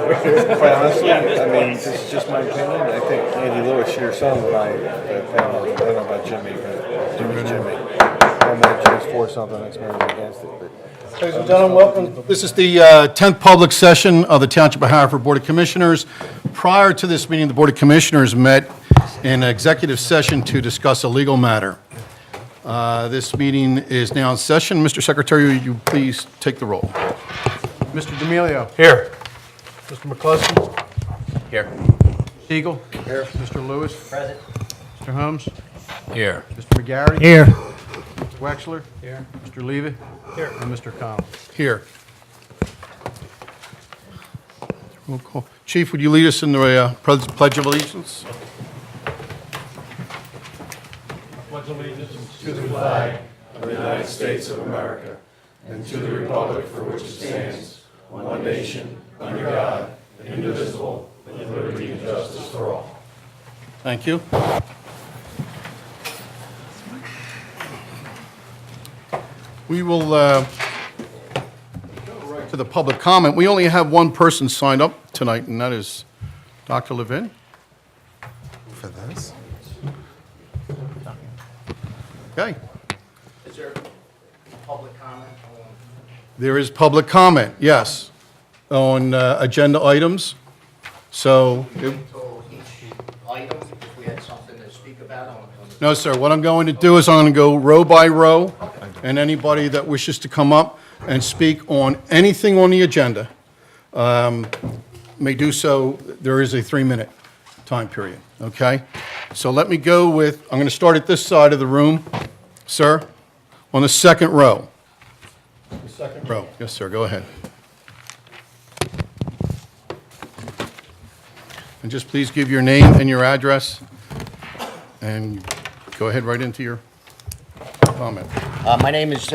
Quite honestly, I mean, this is just my opinion. I think Andy Lewis should have some of my panel. I don't know about Jimmy, but Jimmy's Jimmy. One minute Jimmy's for something, next minute he's against it. But Ladies and gentlemen, welcome. This is the 10th public session of the Township of Haverford Board of Commissioners. Prior to this meeting, the Board of Commissioners met in executive session to discuss a legal matter. This meeting is now in session. Mr. Secretary, would you please take the roll? Mr. D'Amelio. Here. Mr. McCluskey. Here. Siegel. Here. Mr. Lewis. Present. Mr. Holmes. Here. Mr. McGarry. Here. Mr. Wexler. Here. Mr. Levy. Here. And Mr. Connell. Here. Roll call. Chief, would you lead us in the Pledge of Allegiance? To the flag of the United States of America and to the republic for which it stands, one nation, under God, indivisible, with liberty and justice for all. Thank you. We will go right to the public comment. We only have one person signed up tonight, and that is Dr. Levin. for this, Okay. Is there public comment on? There is public comment, yes, on agenda items. So, Total each item, if we had something to speak about on. no, sir, what I'm going to do is I'm going to go row by row, and anybody that wishes to come up and speak on anything on the agenda may do so. There is a 3-minute time period, okay? So let me go with, I'm going to start at this side of the room, sir, on the second row. The second row, yes, sir, go ahead. And just please give your name and your address, and go ahead right into your comment. My name is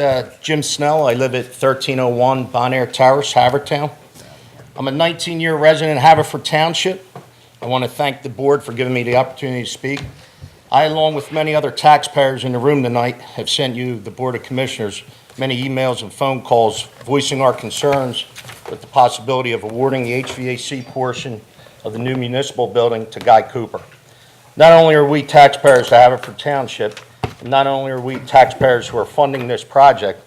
Jim Snell. I live at 1301 Bonaire Terrace, Havertown. I'm a 19-year resident of Haverford Township. I want to thank the board for giving me the opportunity to speak. I, along with many other taxpayers in the room tonight, have sent you, the Board of Commissioners, many emails and phone calls voicing our concerns with the possibility of awarding the HVAC portion of the new municipal building to Guy Cooper. Not only are we taxpayers to Haverford Township, and not only are we taxpayers who are funding this project,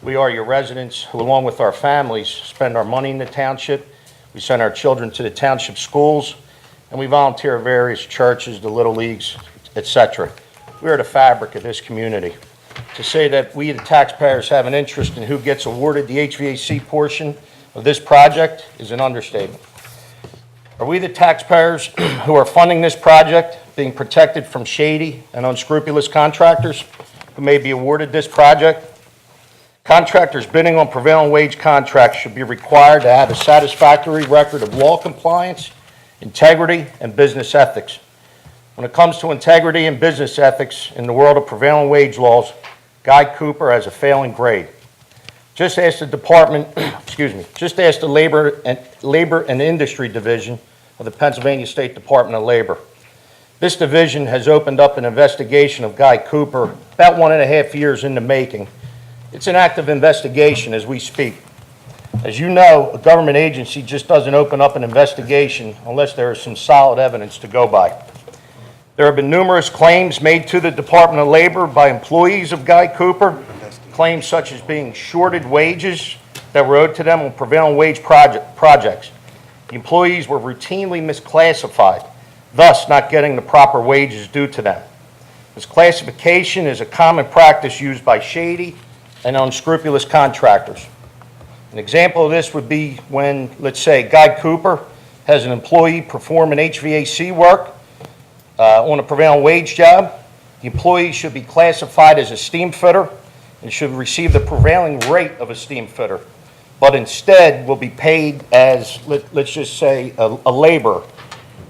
we are your residents who, along with our families, spend our money in the township. We send our children to the township schools, and we volunteer at various churches, the Little Leagues, etc. We are the fabric of this community. To say that we, the taxpayers, have an interest in who gets awarded the HVAC portion of this project is an understatement. Are we, the taxpayers who are funding this project, being protected from shady and unscrupulous contractors who may be awarded this project? Contractors bidding on prevailing wage contracts should be required to have a satisfactory record of law compliance, integrity, and business ethics. When it comes to integrity and business ethics in the world of prevailing wage laws, Guy Cooper has a failing grade. Just ask the department, just ask the Labor and Industry Division of the Pennsylvania State Department of Labor. This division has opened up an investigation of Guy Cooper about 1.5 years in the making. It's an active investigation as we speak. As you know, a government agency just doesn't open up an investigation unless there is some solid evidence to go by. There have been numerous claims made to the Department of Labor by employees of Guy Cooper, claims such as being shorted wages that were owed to them on prevailing wage projects. The employees were routinely misclassified, thus not getting the proper wages due to them. This classification is a common practice used by shady and unscrupulous contractors. An example of this would be when, let's say, Guy Cooper has an employee perform an HVAC work on a prevailing wage job. The employee should be classified as a steam fitter and should receive the prevailing rate of a steam fitter, but instead will be paid as, let's just say, a laborer,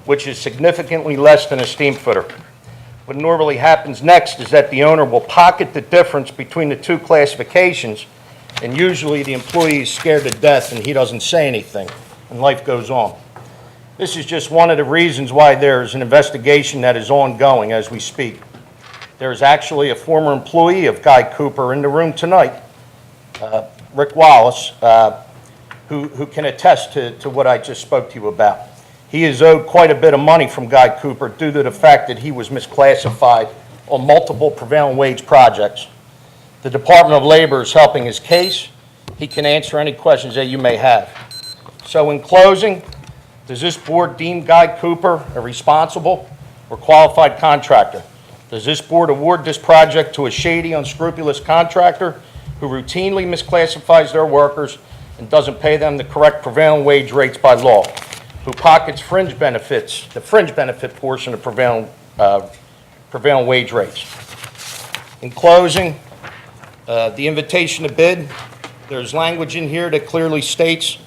which is significantly less than a steam fitter. What normally happens next is that the owner will pocket the difference between the two classifications, and usually the employee is scared to death and he doesn't say anything, and life goes on. This is just one of the reasons why there is an investigation that is ongoing as we speak. There is actually a former employee of Guy Cooper in the room tonight, Rick Wallace, who can attest to what I just spoke to you about. He is owed quite a bit of money from Guy Cooper due to the fact that he was misclassified on multiple prevailing wage projects. The Department of Labor is helping his case. He can answer any questions that you may have. So in closing, does this board deem Guy Cooper a responsible or qualified contractor? Does this board award this project to a shady, unscrupulous contractor who routinely misclassifies their workers and doesn't pay them the correct prevailing wage rates by law, who pockets fringe benefits, the fringe benefit portion of prevailing wage rates? In closing, the invitation to bid, there's language in here that clearly states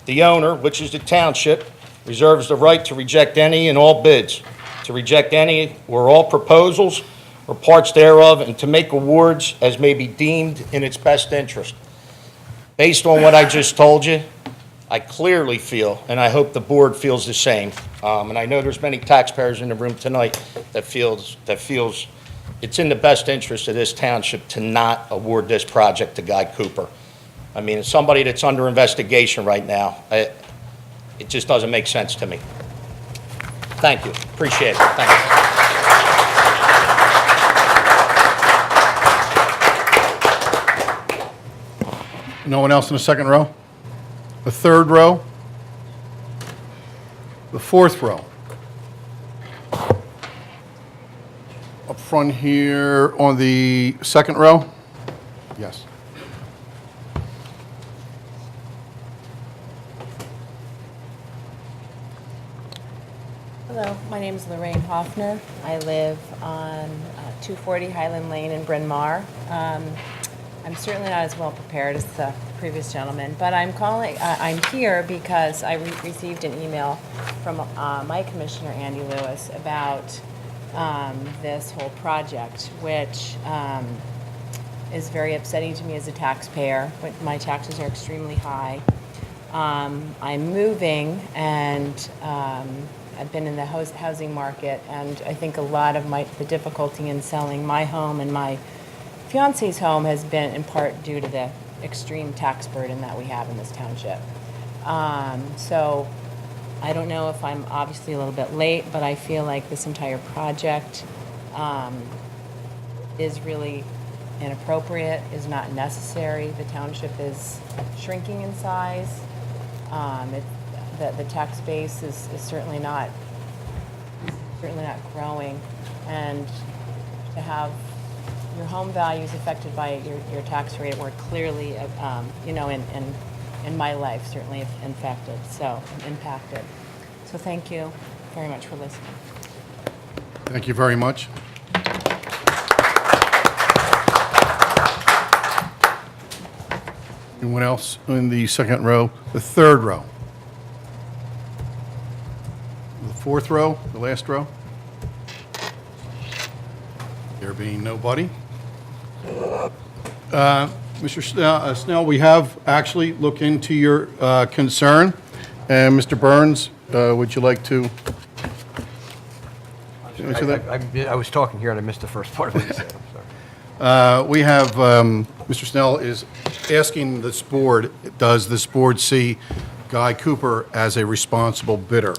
the owner, which is the township, reserves the right to reject any and all bids, to reject any or all proposals or parts thereof, and to make awards as may be deemed in its best interest. Based on what I just told you, I clearly feel, and I hope the board feels the same, and I know there's many taxpayers in the room tonight that feels it's in the best interest of this township to not award this project to Guy Cooper. I mean, as somebody that's under investigation right now, it just doesn't make sense to me. Thank you. Appreciate it. Thank you. No one else in the second row? The third row? The fourth row? Up front here on the second row? Yes. Hello, my name is Lorraine Hoffner. I live on 240 Highland Lane in Bryn Mawr. I'm certainly not as well prepared as the previous gentleman, but I'm here because I received an email from my commissioner, Andy Lewis, about this whole project, which is very upsetting to me as a taxpayer. But my taxes are extremely high. I'm moving, and I've been in the housing market, and I think a lot of the difficulty in selling my home and my fiance's home has been in part due to the extreme tax burden that we have in this township. So I don't know if I'm obviously a little bit late, but I feel like this entire project is really inappropriate, is not necessary. The township is shrinking in size. The tax base is certainly not growing, and to have your home values affected by your tax rate were clearly, in my life certainly impacted. So thank you very much for listening. Thank you very much. Anyone else in the second row? The third row? The fourth row? The last row? There being nobody. Mr. Snell, we have actually looked into your concern. And Mr. Burns, would you like to answer that? I was talking here and I missed the first part of what you said. I'm sorry. We have, Mr. Snell is asking this board, does this board see Guy Cooper as a responsible bidder?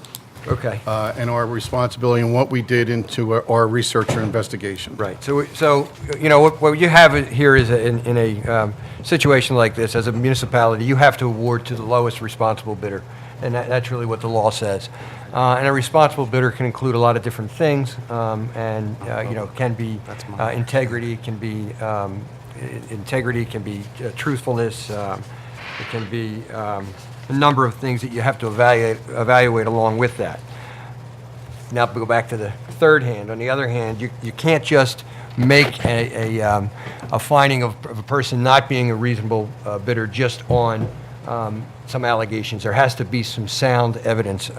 Okay. And our responsibility and what we did into our research or investigation. Right. So what you have here is in a situation like this, as a municipality, you have to award to the lowest responsible bidder, and that's really what the law says. And a responsible bidder can include a lot of different things, and can be integrity, can be truthfulness, it can be a number of things that you have to evaluate along with that. Now, go back to the third hand. On the other hand, you can't just make a finding of a person not being a reasonable bidder just on some allegations. There has to be some sound evidence.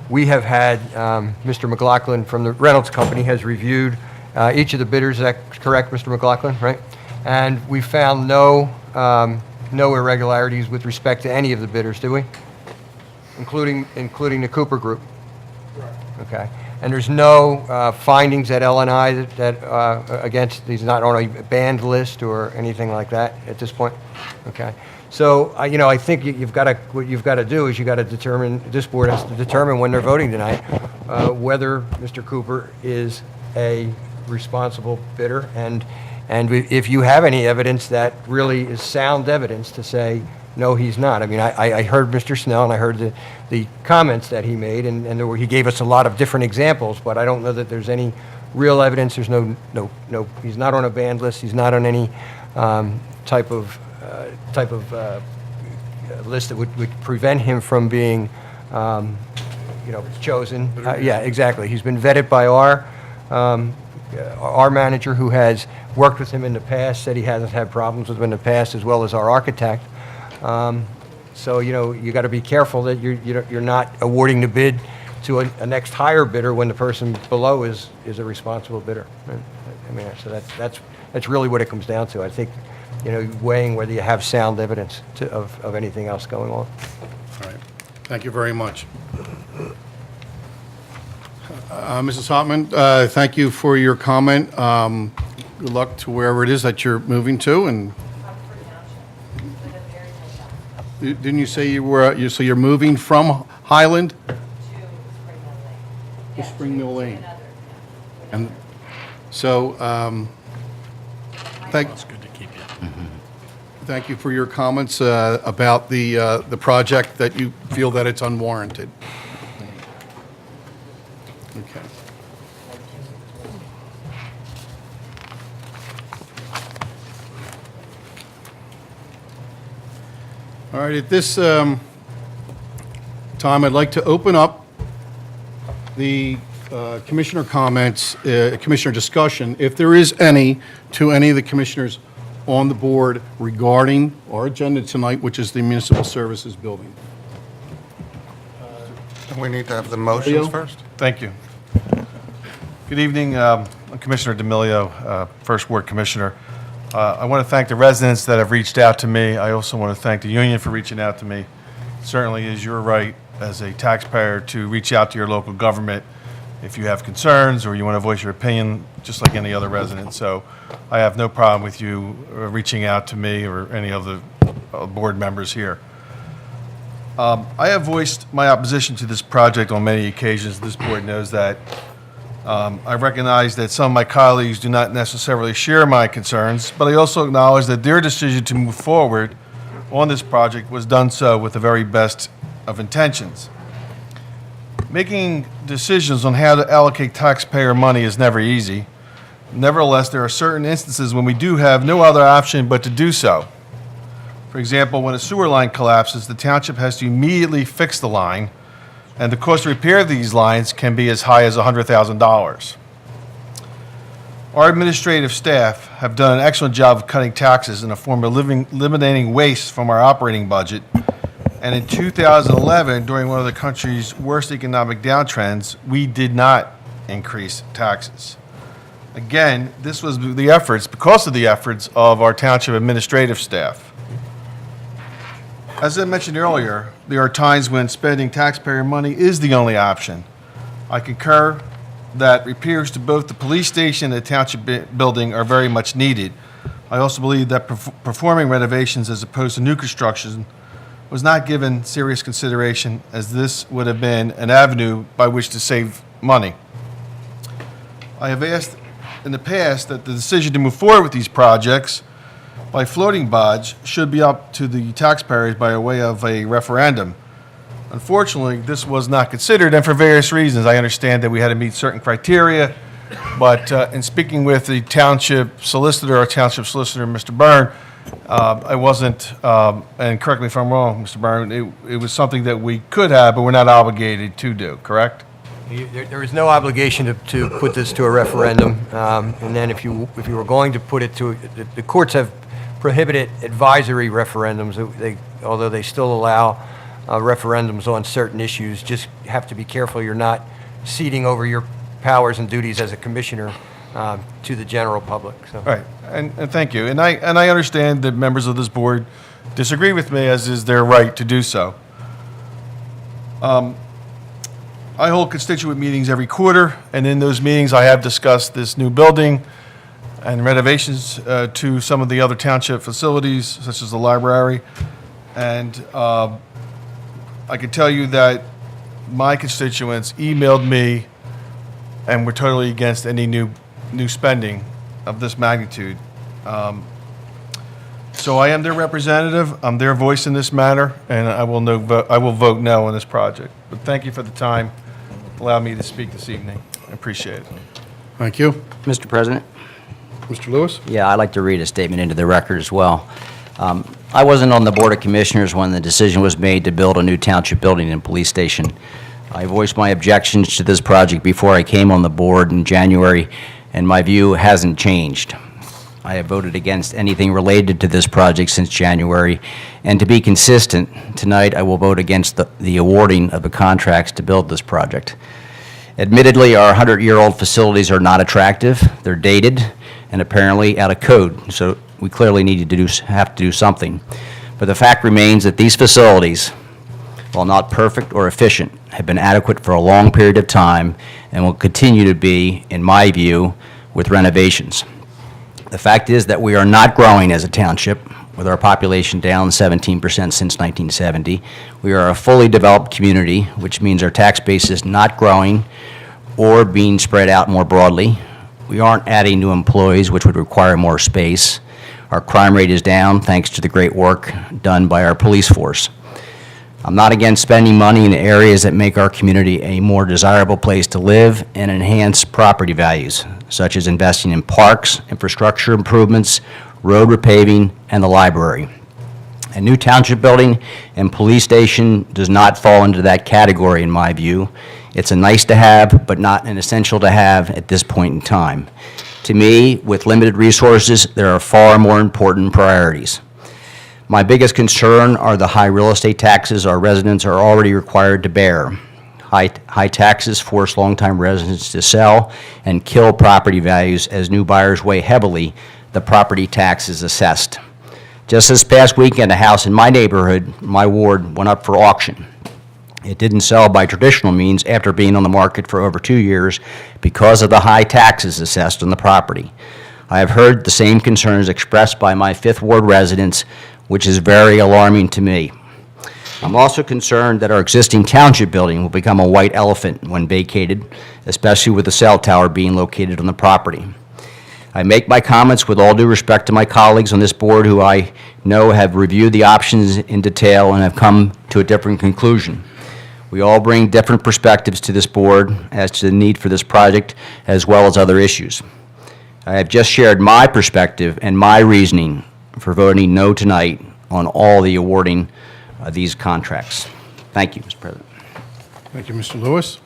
We have had Mr. McLaughlin from the Reynolds Company has reviewed each of the bidders. Is that correct, Mr. McLaughlin? Right? And we found no irregularities with respect to any of the bidders, do we? Including the Cooper Group? Correct. Okay. And there's no findings at L&I that against these, not on a banned list or anything like that at this point? Okay. So, I think what you've got to do is you got to determine, this board has to determine when they're voting tonight, whether Mr. Cooper is a responsible bidder, and if you have any evidence that really is sound evidence to say, no, he's not. I mean, I heard Mr. Snell, and I heard the comments that he made, and he gave us a lot of different examples, but I don't know that there's any real evidence. There's no, he's not on a banned list. He's not on any type of list that would prevent him from being, chosen. Yeah, exactly. He's been vetted by our manager, who has worked with him in the past, said he hasn't had problems with him in the past, as well as our architect. So, you got to be careful that you're not awarding the bid to a next higher bidder when the person below is a responsible bidder. I mean, so that's really what it comes down to. I think, weighing whether you have sound evidence of anything else going on. All right. Thank you very much. Mrs. Hopman, thank you for your comment. Good luck to wherever it is that you're moving to, and didn't you say so you're moving from Highland? To Spring Mill Lane. And so, thank you for your comments about the project, that you feel that it's unwarranted. Okay. All right, at this time, I'd like to open up the commissioner comments, commissioner discussion, if there is any, to any of the commissioners on the board regarding our agenda tonight, which is the Municipal Services Building. We need to have the motions Leo? first. Thank you. Good evening. I'm Commissioner D'Amelio, First Ward Commissioner. I want to thank the residents that have reached out to me. I also want to thank the union for reaching out to me. Certainly is your right as a taxpayer to reach out to your local government if you have concerns or you want to voice your opinion, just like any other resident. So I have no problem with you reaching out to me or any of the board members here. I have voiced my opposition to this project on many occasions. This board knows that. I recognize that some of my colleagues do not necessarily share my concerns, but I also acknowledge that their decision to move forward on this project was done so with the very best of intentions. Making decisions on how to allocate taxpayer money is never easy. Nevertheless, there are certain instances when we do have no other option but to do so. For example, when a sewer line collapses, the township has to immediately fix the line, and the cost to repair these lines can be as high as $100,000. Our administrative staff have done an excellent job of cutting taxes in a form of eliminating waste from our operating budget. And in 2011, during one of the country's worst economic downtrends, we did not increase taxes. Again, this was because of the efforts of our township administrative staff. As I mentioned earlier, there are times when spending taxpayer money is the only option. I concur that repairs to both the police station and the township building are very much needed. I also believe that performing renovations as opposed to new construction was not given serious consideration, as this would have been an avenue by which to save money. I have asked in the past that the decision to move forward with these projects by floating bonds should be up to the taxpayers by way of a referendum. Unfortunately, this was not considered, and for various reasons. I understand that we had to meet certain criteria, but in speaking with the township solicitor, Mr. Byrne, I wasn't, and correct me if I'm wrong, Mr. Byrne, it was something that we could have, but we're not obligated to do, correct? There is no obligation to put this to a referendum, and then if you were going to put it to, the courts have prohibited advisory referendums, although they still allow referendums on certain issues. Just have to be careful you're not ceding over your powers and duties as a commissioner to the general public. So. All right, and thank you. And I understand that members of this board disagree with me, as is their right to do so. I hold constituent meetings every quarter, and in those meetings I have discussed this new building and renovations to some of the other township facilities, such as the library. And I can tell you that my constituents emailed me and were totally against any new spending of this magnitude. So I am their representative. I'm their voice in this matter, and I will vote no on this project. But thank you for the time allowing me to speak this evening. I appreciate it. Thank you. Mr. President? Mr. Lewis? Yeah, I'd like to read a statement into the record as well. I wasn't on the Board of Commissioners when the decision was made to build a new township building and police station. I voiced my objections to this project before I came on the board in January, and my view hasn't changed. I have voted against anything related to this project since January, and to be consistent, tonight I will vote against the awarding of the contracts to build this project. Admittedly, our 100-year-old facilities are not attractive, they're dated, and apparently out of code, so we clearly have to do something. But the fact remains that these facilities, while not perfect or efficient, have been adequate for a long period of time and will continue to be, in my view, with renovations. The fact is that we are not growing as a township, with our population down 17% since 1970. We are a fully developed community, which means our tax base is not growing or being spread out more broadly. We aren't adding new employees, which would require more space. Our crime rate is down thanks to the great work done by our police force. I'm not against spending money in areas that make our community a more desirable place to live and enhance property values, such as investing in parks, infrastructure improvements, road repaving, and the library. A new township building and police station does not fall into that category, in my view. It's a nice to have, but not an essential to have at this point in time. To me, with limited resources, there are far more important priorities. My biggest concern are the high real estate taxes our residents are already required to bear. High taxes force longtime residents to sell and kill property values as new buyers weigh heavily the property taxes assessed. Just this past weekend, a house in my neighborhood, my ward, went up for auction. It didn't sell by traditional means after being on the market for over 2 years because of the high taxes assessed on the property. I have heard the same concerns expressed by my Fifth Ward residents, which is very alarming to me. I'm also concerned that our existing township building will become a white elephant when vacated, especially with the cell tower being located on the property. I make my comments with all due respect to my colleagues on this board who I know have reviewed the options in detail and have come to a different conclusion. We all bring different perspectives to this board as to the need for this project as well as other issues. I have just shared my perspective and my reasoning for voting no tonight on all the awarding of these contracts. Thank you, Mr. President. Thank you, Mr. Lewis.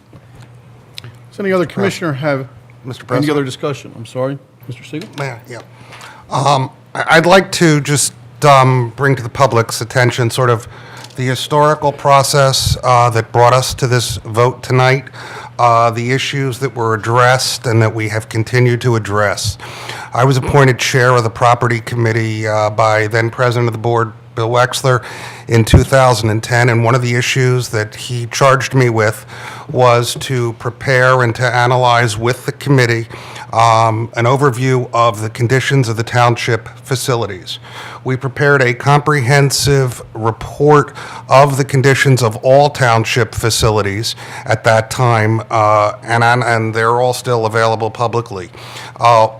Does any other commissioner have Mr. any President? other discussion? I'm sorry, Mr. Siegel? Yeah. I'd like to just bring to the public's attention sort of the historical process that brought us to this vote tonight, the issues that were addressed and that we have continued to address. I was appointed chair of the property committee by then president of the board, Bill Wexler, in 2010, and one of the issues that he charged me with was to prepare and to analyze with the committee an overview of the conditions of the township facilities. We prepared a comprehensive report of the conditions of all township facilities at that time, and they're all still available publicly.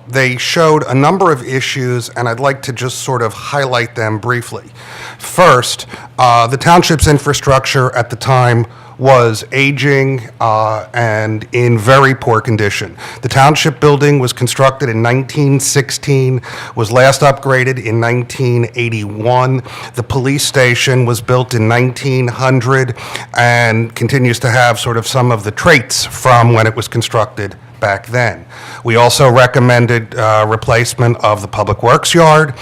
They showed a number of issues, and I'd like to just sort of highlight them briefly. First, the township's infrastructure at the time was aging and in very poor condition. The township building was constructed in 1916, was last upgraded in 1981. The police station was built in 1900 and continues to have sort of some of the traits from when it was constructed back then. We also recommended replacement of the Public Works yard.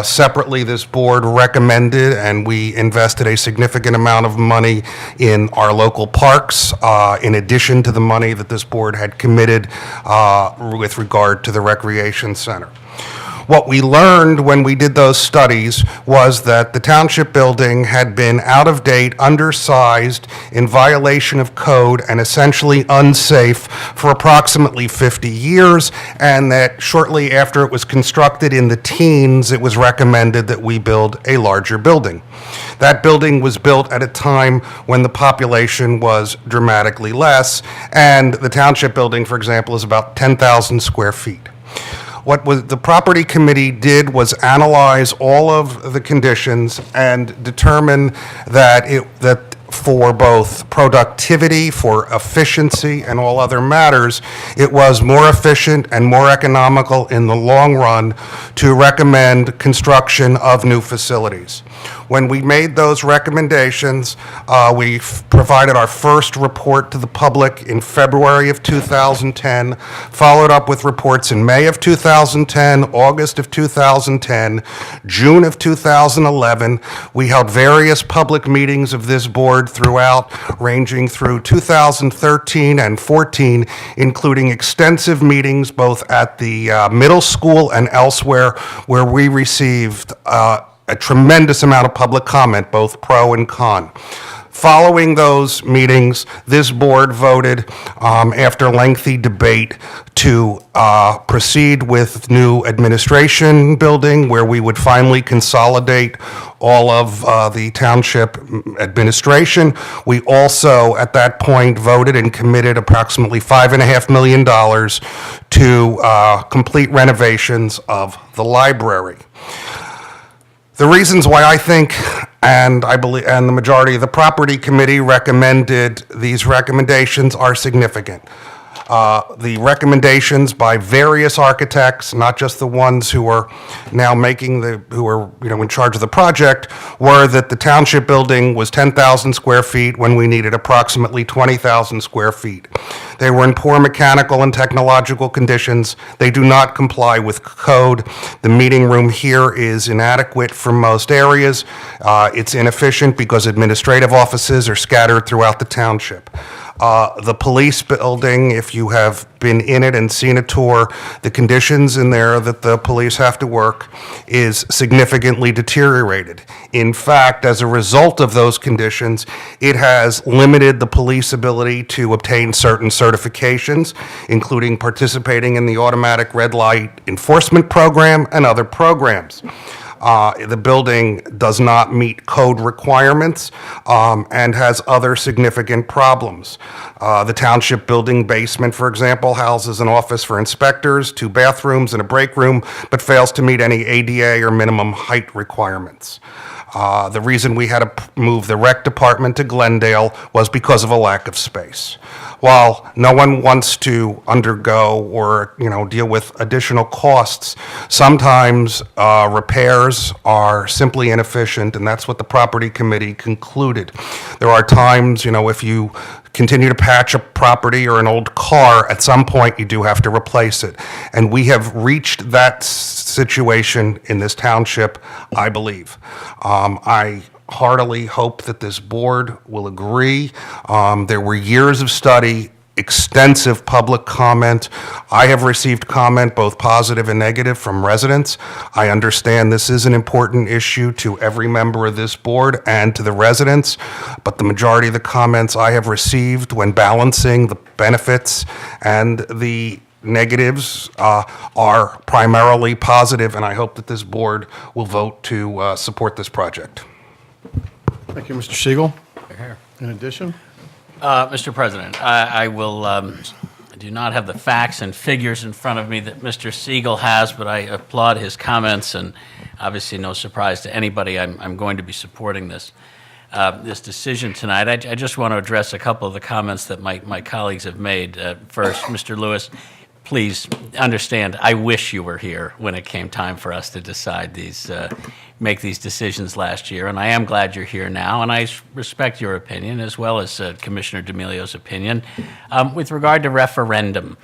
Separately, this board recommended, and we invested a significant amount of money in our local parks, in addition to the money that this board had committed with regard to the recreation center. What we learned when we did those studies was that the township building had been out of date, undersized, in violation of code, and essentially unsafe for approximately 50 years, and that shortly after it was constructed in the teens, it was recommended that we build a larger building. That building was built at a time when the population was dramatically less, and the township building, for example, is about 10,000 square feet. What the property committee did was analyze all of the conditions and determine that for both productivity, for efficiency, and all other matters, it was more efficient and more economical in the long run to recommend construction of new facilities. When we made those recommendations, we provided our first report to the public in February of 2010, followed up with reports in May of 2010, August of 2010, June of 2011. We held various public meetings of this board throughout, ranging through 2013 and 14, including extensive meetings both at the middle school and elsewhere, where we received a tremendous amount of public comment, both pro and con. Following those meetings, this board voted, after lengthy debate, to proceed with new administration building, where we would finally consolidate all of the township administration. We also, at that point, voted and committed approximately $5.5 million to complete renovations of the library. The reasons why I think, and I believe, and the majority of the property committee recommended these recommendations are significant. The recommendations by various architects, not just the ones who are now who are in charge of the project, were that the township building was 10,000 square feet when we needed approximately 20,000 square feet. They were in poor mechanical and technological conditions. They do not comply with code. The meeting room here is inadequate for most areas. It's inefficient because administrative offices are scattered throughout the township. The police building, if you have been in it and seen a tour, the conditions in there that the police have to work is significantly deteriorated. In fact, as a result of those conditions, it has limited the police ability to obtain certain certifications, including participating in the automatic red light enforcement program and other programs. The building does not meet code requirements and has other significant problems. The township building basement, for example, houses an office for inspectors, 2 bathrooms, and a break room, but fails to meet any ADA or minimum height requirements. The reason we had to move the rec department to Glendale was because of a lack of space. While no one wants to undergo or, deal with additional costs, sometimes repairs are simply inefficient, and that's what the property committee concluded. There are times, if you continue to patch a property or an old car, at some point you do have to replace it. And we have reached that situation in this township, I believe. I heartily hope that this board will agree. There were years of study, extensive public comment. I have received comment, both positive and negative, from residents. I understand this is an important issue to every member of this board and to the residents, but the majority of the comments I have received when balancing the benefits and the negatives are primarily positive, and I hope that this board will vote to support this project. Thank you, Mr. Siegel. In addition? Mr. President, I will, I do not have the facts and figures in front of me that Mr. Siegel has, but I applaud his comments, and obviously no surprise to anybody, I'm going to be supporting this decision tonight. I just want to address a couple of the comments that my colleagues have made. First, Mr. Lewis, please understand, I wish you were here when it came time for us to decide these, make these decisions last year, and I am glad you're here now, and I respect your opinion as well as Commissioner D'Amelio's opinion with regard to referenda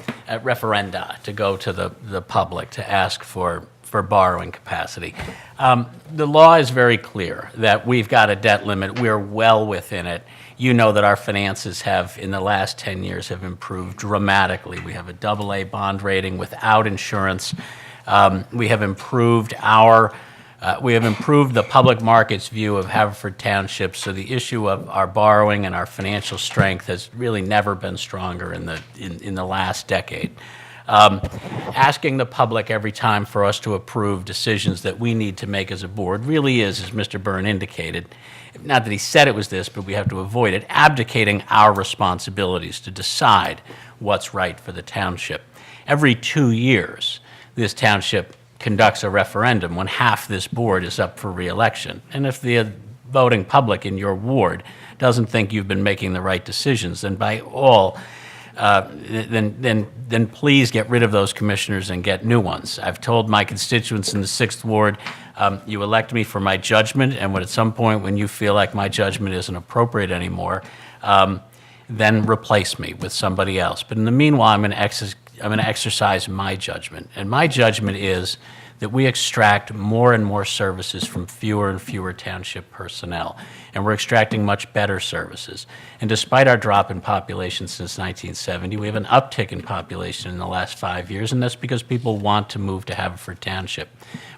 to go to the public to ask for borrowing capacity. The law is very clear that we've got a debt limit. We're well within it. You know that our finances have, in the last 10 years, have improved dramatically. We have a AA bond rating without insurance. We have improved the public market's view of Haverford Township, so the issue of our borrowing and our financial strength has really never been stronger in the last decade. Asking the public every time for us to approve decisions that we need to make as a board really is, as Mr. Byrne indicated, not that he said it was this, but we have to avoid it, abdicating our responsibilities to decide what's right for the township. Every 2 years, this township conducts a referendum when half this board is up for re-election. And if the voting public in your ward doesn't think you've been making the right decisions, then by all, then please get rid of those commissioners and get new ones. I've told my constituents in the 6th Ward, you elect me for my judgment, and when at some point when you feel like my judgment isn't appropriate anymore, then replace me with somebody else. But in the meanwhile, I'm going to exercise my judgment. And my judgment is that we extract more and more services from fewer and fewer township personnel. And we're extracting much better services. And despite our drop in population since 1970, we have an uptick in population in the last 5 years, and that's because people want to move to Haverford Township.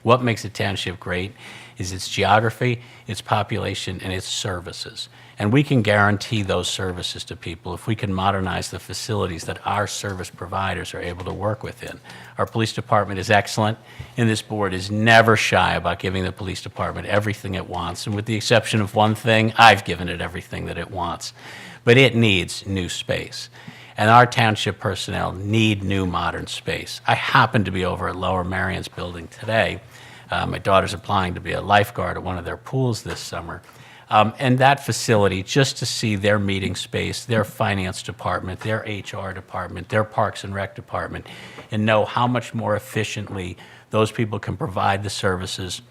What makes a township great is its geography, its population, and its services. And we can guarantee those services to people if we can modernize the facilities that our service providers are able to work within. Our police department is excellent, and this board is never shy about giving the police department everything it wants. And with the exception of one thing, I've given it everything that it wants. But it needs new space. And our township personnel need new modern space. I happen to be over at Lower Marion's building today. My daughter's applying to be a lifeguard at one of their pools this summer. And that facility, just to see their meeting space, their finance department, their HR department, their Parks and Rec department, and know how much more efficiently those people can provide the services,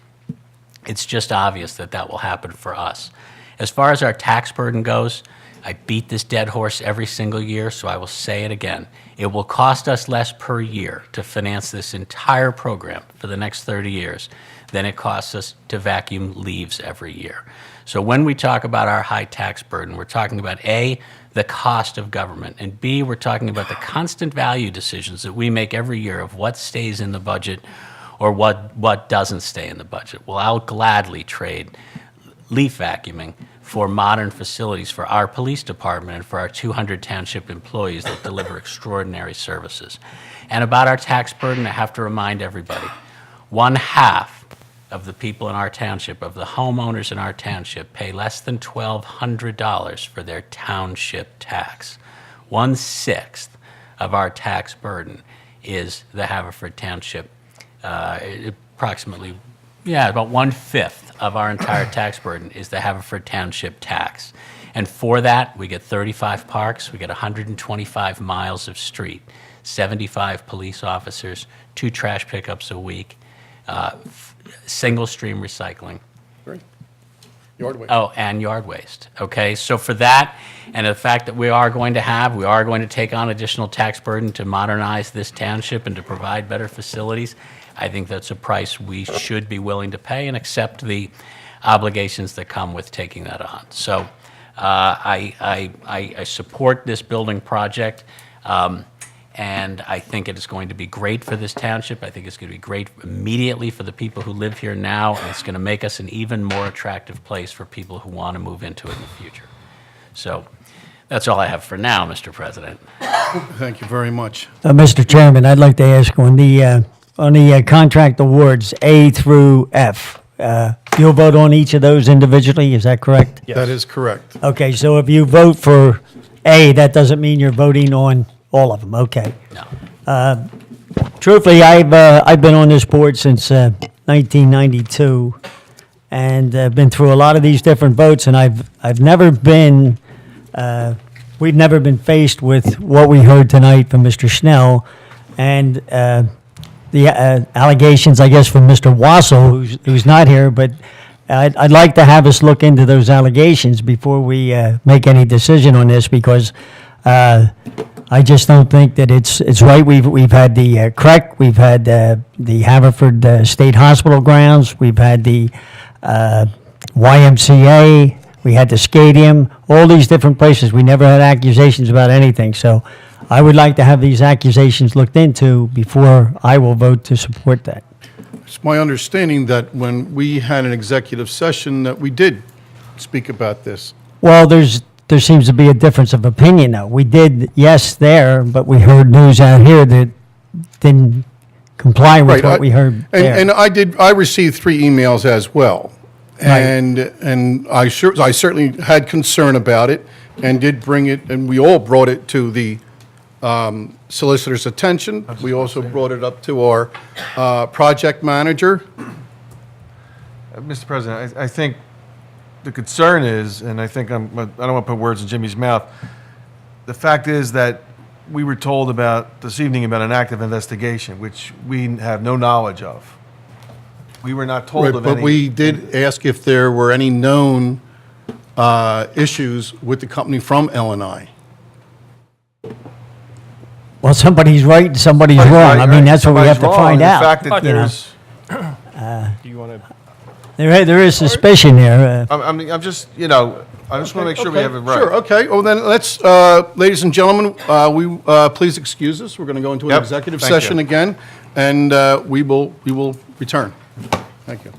it's just obvious that that will happen for us. As far as our tax burden goes, I beat this dead horse every single year, so I will say it again. It will cost us less per year to finance this entire program for the next 30 years than it costs us to vacuum leaves every year. So when we talk about our high tax burden, we're talking about A, the cost of government, and B, we're talking about the constant value decisions that we make every year of what stays in the budget or what doesn't stay in the budget. Well, I'll gladly trade leaf vacuuming for modern facilities for our police department and for our 200 township employees that deliver extraordinary services. And about our tax burden, I have to remind everybody, 1/2 of the people in our township, of the homeowners in our township, pay less than $1,200 for their township tax. 1/6 of our tax burden is the Haverford Township, approximately, about 1/5 of our entire tax burden is the Haverford Township tax. And for that, we get 35 parks, we get 125 miles of street, 75 police officers, 2 trash pickups a week, single stream recycling. Great. Yard waste. Oh, and yard waste. Okay, so for that, and the fact that we are going to take on additional tax burden to modernize this township and to provide better facilities, I think that's a price we should be willing to pay and accept the obligations that come with taking that on. So I support this building project. And I think it is going to be great for this township. I think it's going to be great immediately for the people who live here now, and it's going to make us an even more attractive place for people who want to move into it in the future. So that's all I have for now, Mr. President. Thank you very much. Mr. Chairman, I'd like to ask on the contract awards A through F, you'll vote on each of those individually, is that correct? That is correct. Okay, so if you vote for A, that doesn't mean you're voting on all of them, okay. No. Truthfully, I've been on this board since 1992, and I've been through a lot of these different votes, and I've never been, we've never been faced with what we heard tonight from Mr. Schnell, and the allegations, I guess, from Mr. Wassel, who's not here, but I'd like to have us look into those allegations before we make any decision on this, because I just don't think that it's right. We've had the CREC, we've had the Haverford State Hospital grounds, we've had the YMCA, we had the stadium, all these different places. We never had accusations about anything. So I would like to have these accusations looked into before I will vote to support that. It's my understanding that when we had an executive session, that we did speak about this. Well, there seems to be a difference of opinion now. We did, yes, there, but we heard news out here that didn't comply with what we heard there. And I received 3 emails as well. Right. And I certainly had concern about it and did bring it, and we all brought it to the solicitor's attention. We also brought it up to our project manager. Mr. President, I think the concern is, and I think I don't want to put words in Jimmy's mouth, the fact is that we were told about this evening about an active investigation, which we have no knowledge of. We were not told Right, of but any. we did ask if there were any known issues with the company from L&I. Well, somebody's right and somebody's wrong. I mean, that's what we have to find out. The fact that you know. there's, There is suspicion there. I'm just, I just want to make sure we have it right. Sure, okay. Well, then let's, ladies and gentlemen, please excuse us. We're going to go into an Yep, executive thank you. session again, and we will return. Thank you.